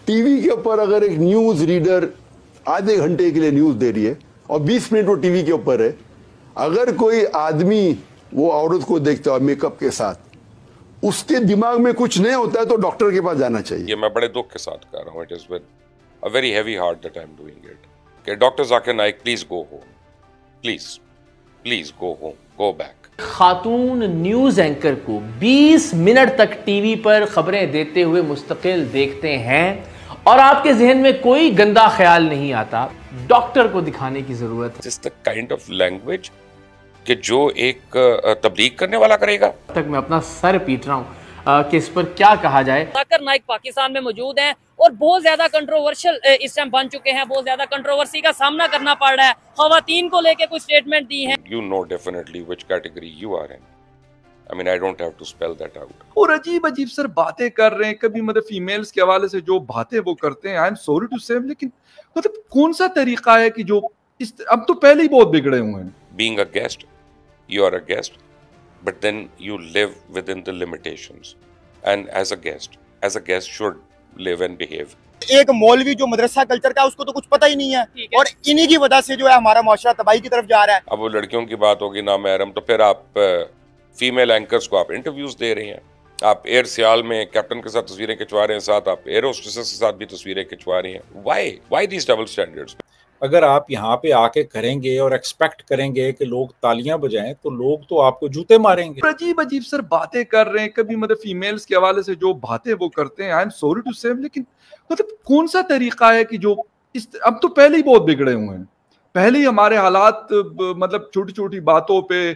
T V کے اوپر اگر ایک نیوز ریڈر آدھے گھنٹے کے لیے نیوز دے رہی ہے اور 20 منٹ وہ ٹی وی کے اوپر ہے, اگر کوئی آدمی وہ عورت کو دیکھتا ہے میک اپ کے ساتھ, اس کے دماغ میں کچھ نہیں ہوتا ہے تو ڈاکٹر کے پاس جانا چاہیے. یہ میں بڑے دکھ کے ساتھ کہہ رہا ہوں. It is with a very heavy heart that I'm doing it. کہ doctor Zakir Naik please go home, please go home, go back. خاتون نیوز اینکر کو 20 منٹ تک ٹی وی پر خبریں دیتے ہوئے مستقل دیکھتے ہیں اور آپ کے ذہن میں کوئی گندا خیال نہیں آتا, ڈاکٹر کو دکھانے کی ضرورت ہے. It's the kind of language کہ جو ایک تبلیغ کرنے والا کرے گا. تک میں اپنا سر پیٹ رہا ہوں کہ اس پر کیا کہا جائے. ذاکر نائک پاکستان میں موجود ہیں اور بہت زیادہ کنٹروورشل اس ٹائم بن چکے ہیں, بہت زیادہ کنٹروورسی کا سامنا کرنا پڑ رہا ہے. خواتین کو لے کے کوئی سٹیٹمنٹ دی ہیں. You know definitely which category you are in. I mean I don't have to spell that out. اور عجیب عجیب سر باتیں کر رہے ہیں, کبھی مطلب فیمیلز کے حوالے سے جو باتیں وہ کرتے ہیں, I'm sorry to say, لیکن مطلب کون سا طریقہ ہے کہ جو اب تو پہلے ہی بہت بگڑے ہوئے ہیں. Being a guest, you are a guest, but then you live within the limitations. And as a guest should live and behave. ایک مولوی جو مدرسہ کلچر کا اس کو تو کچھ پتہ ہی نہیں ہے اور انہی کی وجہ سے جو ہے ہمارا معاشرہ تباہی کی طرف جا رہا ہے. اب وہ لڑکیوں کی بات ہوگی نامحرم, تو پھر آپ فیمیل اینکرز کو آپ انٹرویوز دے رہے ہیں, آپ ایئر سیال میں کیپٹن کے ساتھ تصویریں کھنچوا رہے ہیں, ساتھ آپ ایئر ہوسٹسز کے ساتھ بھی تصویریں کھنچوا رہے ہیں. Why these double standards? اگر آپ یہاں پہ آ کے کریں گے اور ایکسپیکٹ کریں گے کہ لوگ تالیاں بجائیں تو لوگ تو آپ کو جوتے ماریں گے. عجیب عجیب سر باتیں کر رہے ہیں, کبھی مطلب فیمیلز کے حوالے سے جو باتیں وہ کرتے ہیں, I'm sorry to say, لیکن مطلب کون سا طریقہ ہے کہ جو اب تو پہلے ہی بہت بگڑے ہوئے ہیں. پہلے ہی ہمارے حالات مطلب چھوٹی چھوٹی باتوں پہ,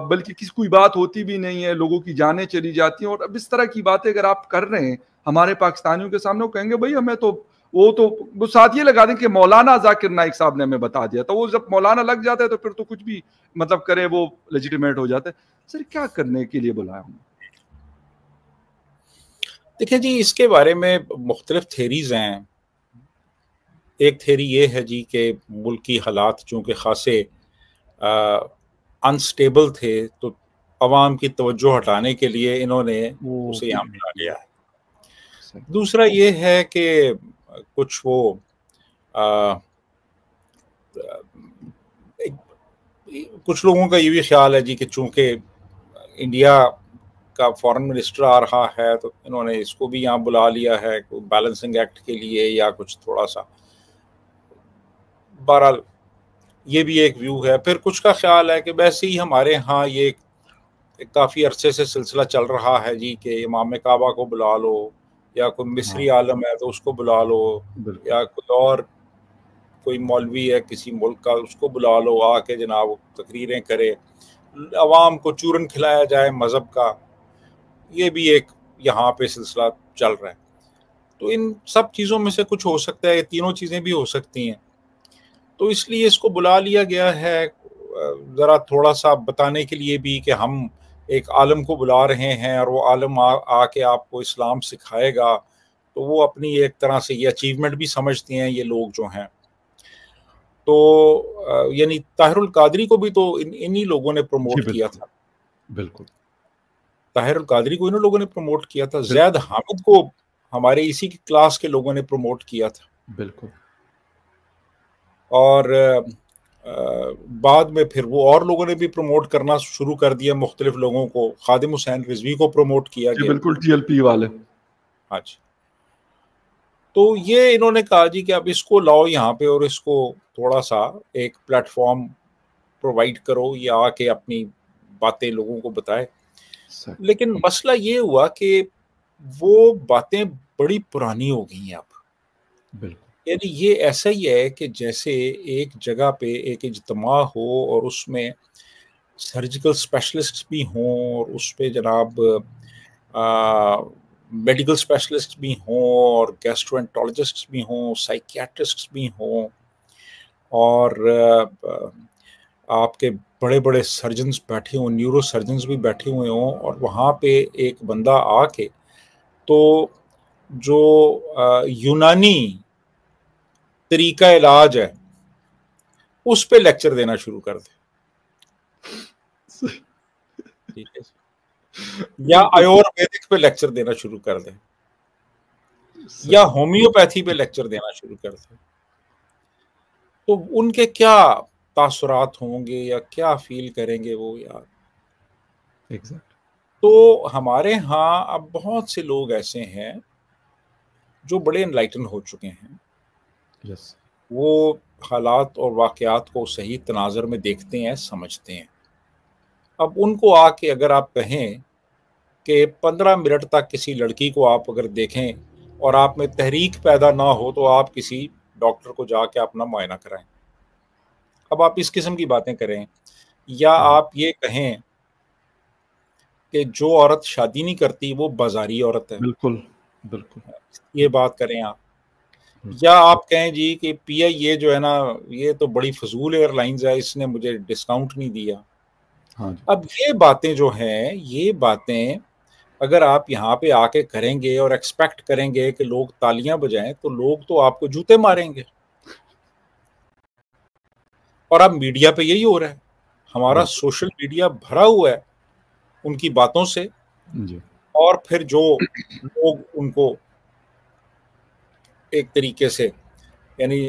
بلکہ کسی کوئی بات ہوتی بھی نہیں ہے, لوگوں کی جانیں چلی جاتی ہیں. اور اب اس طرح کی باتیں اگر آپ کر رہے ہیں ہمارے پاکستانیوں کے سامنے, وہ کہیں گے بھائی ہمیں تو وہ ساتھ یہ لگا دیں کہ مولانا ذاکر نائک صاحب نے ہمیں بتا دیا. تو وہ جب مولانا لگ جاتا ہے تو پھر تو کچھ بھی مطلب کرے وہ لیجیٹیمیٹ ہو جاتا ہے. سر کیا کرنے کے لیے بلایا ہوں؟ دیکھیں جی, اس کے بارے میں مختلف تھیریز ہیں. ایک تھیری یہ ہے جی کہ ملک کی حالات چونکہ خاصے انسٹیبل تھے تو عوام کی توجہ ہٹانے کے لیے انہوں نے اسے یہاں بلا لیا ہے. دوسرا یہ ہے کہ کچھ وہ کچھ لوگوں کا یہ بھی خیال ہے جی کہ چونکہ انڈیا کا فارن منسٹر آ رہا ہے تو انہوں نے اس کو بھی یہاں بلا لیا ہے بیلنسنگ ایکٹ کے لیے یا کچھ تھوڑا سا. بہرحال یہ بھی ایک ویو ہے. پھر کچھ کا خیال ہے کہ ویسے ہی ہمارے ہاں یہ کافی عرصے سے سلسلہ چل رہا ہے جی کہ امام کعبہ کو بلا لو, یا کوئی مصری عالم ہے تو اس کو بلا لو, یا کوئی مولوی ہے کسی ملک کا اس کو بلا لو, آ کے جناب تقریریں کرے, عوام کو چورن کھلایا جائے مذہب کا. یہ بھی ایک یہاں پہ سلسلہ چل رہا ہے. تو ان سب چیزوں میں سے کچھ ہو سکتا ہے, یہ تینوں چیزیں بھی ہو سکتی ہیں. تو اس لیے اس کو بلا لیا گیا ہے ذرا تھوڑا سا بتانے کے لیے بھی کہ ہم ایک عالم کو بلا رہے ہیں اور وہ عالم آ کے آپ کو اسلام سکھائے گا. تو وہ اپنی ایک طرح سے یہ اچیومنٹ بھی سمجھتے ہیں یہ لوگ جو ہیں. تو یعنی طاہر القادری کو بھی تو انہی لوگوں نے پروموٹ کیا تھا. بالکل طاہر القادری کو انہوں لوگوں نے پروموٹ کیا تھا. زید حامد کو ہمارے اسی کی کلاس کے لوگوں نے پروموٹ کیا تھا. بالکل. اور بعد میں پھر وہ اور لوگوں نے بھی پروموٹ کرنا شروع کر دیا مختلف لوگوں کو. خادم حسین رضوی کو پروموٹ کیا گیا. بالکل ٹی ایل پی والے. ہاں جی. تو یہ انہوں نے کہا جی کہ اب اس کو لاؤ یہاں پہ اور اس کو تھوڑا سا ایک پلیٹ فارم پرووائڈ کرو, یا آ کے اپنی باتیں لوگوں کو بتائے. لیکن مسئلہ یہ ہوا کہ وہ باتیں بڑی پرانی ہو گئی ہیں اب. بالکل. یعنی یہ ایسا ہی ہے کہ جیسے ایک جگہ پہ ایک اجتماع ہو اور اس میں سرجیکل اسپیشلسٹ بھی ہوں اور اس پہ جناب میڈیکل اسپیشلسٹ بھی ہوں اور گیسٹرونٹولوجسٹ بھی ہوں, سائیکیاٹرسٹ بھی ہوں, اور آپ کے بڑے بڑے سرجنز بیٹھے ہوں, نیورو سرجنز بھی بیٹھے ہوئے ہوں, اور وہاں پہ ایک بندہ آ کے تو جو یونانی طریقہ علاج ہے اس پہ لیکچر دینا شروع کر دے, ٹھیک ہے, یا آیورویدک پہ لیکچر دینا شروع کر دے. یا ہومیوپیتھی پہ لیکچر دینا شروع کر دیں، تو ان کے کیا تاثرات ہوں گے یا کیا فیل کریں گے وہ یار. تو ہمارے ہاں اب بہت سے لوگ ایسے ہیں جو بڑے انلائٹن ہو چکے ہیں، وہ حالات اور واقعات کو صحیح تناظر میں دیکھتے ہیں، سمجھتے ہیں. اب ان کو آ کے اگر آپ کہیں کہ 15 منٹ تک کسی لڑکی کو آپ اگر دیکھیں اور آپ میں تحریک پیدا نہ ہو تو آپ کسی ڈاکٹر کو جا کے اپنا معائنہ کرائیں. اب آپ اس قسم کی باتیں کریں، یا آپ یہ کہیں کہ جو عورت شادی نہیں کرتی وہ بازاری عورت ہے، بالکل بالکل یہ بات کریں آپ. یا آپ کہیں جی کہ پی آئی اے جو ہے نا یہ تو بڑی فضول ایئر لائنز ہے، اس نے مجھے ڈسکاؤنٹ نہیں دیا. اب یہ باتیں جو ہیں، یہ باتیں اگر آپ یہاں پہ آ کے کریں گے اور ایکسپیکٹ کریں گے کہ لوگ تالیاں بجائیں تو لوگ تو آپ کو جوتے ماریں گے. اور اب میڈیا پہ یہی ہو رہا ہے، ہمارا سوشل میڈیا بھرا ہوا ہے ان کی باتوں سے، اور پھر جو لوگ ان کو ایک طریقے سے یعنی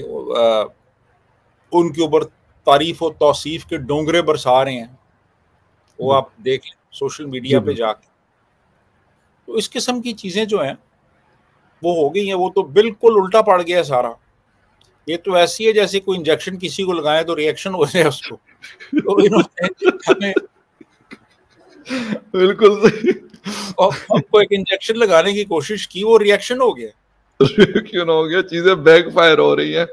ان کے اوپر تعریف و توصیف کے ڈونگرے برسا رہے ہیں، وہ آپ دیکھ لیں سوشل میڈیا پہ جا کے. تو اس قسم کی چیزیں جو ہیں وہ ہو گئی ہیں، وہ تو بالکل الٹا پڑ گیا سارا. یہ تو ایسی ہے جیسے کوئی انجیکشن کسی کو لگائے تو ریئیکشن ہو جائے اس کو. تو انہوں نے ہمیں بالکل صحیح، ہم کو ایک انجیکشن لگانے کی کوشش کی، وہ ریئیکشن ہو گیا، کیوں نہ ہو گیا، چیزیں بیک فائر ہو رہی ہیں.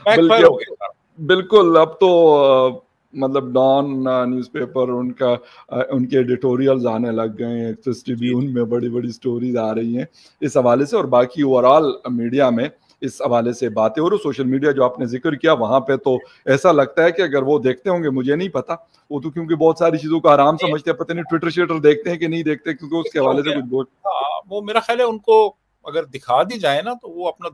بیک فائر ہو گیا. بالکل اب تو مطلب ڈان نیوز پیپر ان کے ایڈیٹوریلز آنے لگ گئے ہیں، ایکسس ٹی وی ان میں بڑی بڑی سٹوریز آ رہی ہیں اس حوالے سے، اور باقی اوورآل میڈیا میں اس حوالے سے باتیں. اور سوشل میڈیا جو آپ نے ذکر کیا وہاں پہ تو ایسا لگتا ہے کہ اگر وہ دیکھتے ہوں گے، مجھے نہیں پتا، وہ تو کیونکہ بہت ساری چیزوں کا آرام سمجھتے ہیں، پتہ نہیں ٹویٹر شیٹر دیکھتے ہیں کہ نہیں دیکھتے، کیونکہ اس کے حوالے سے کچھ بہت وہ میرا خیال ہے ان کو اگر دکھا دی جائے نا تو وہ اپنا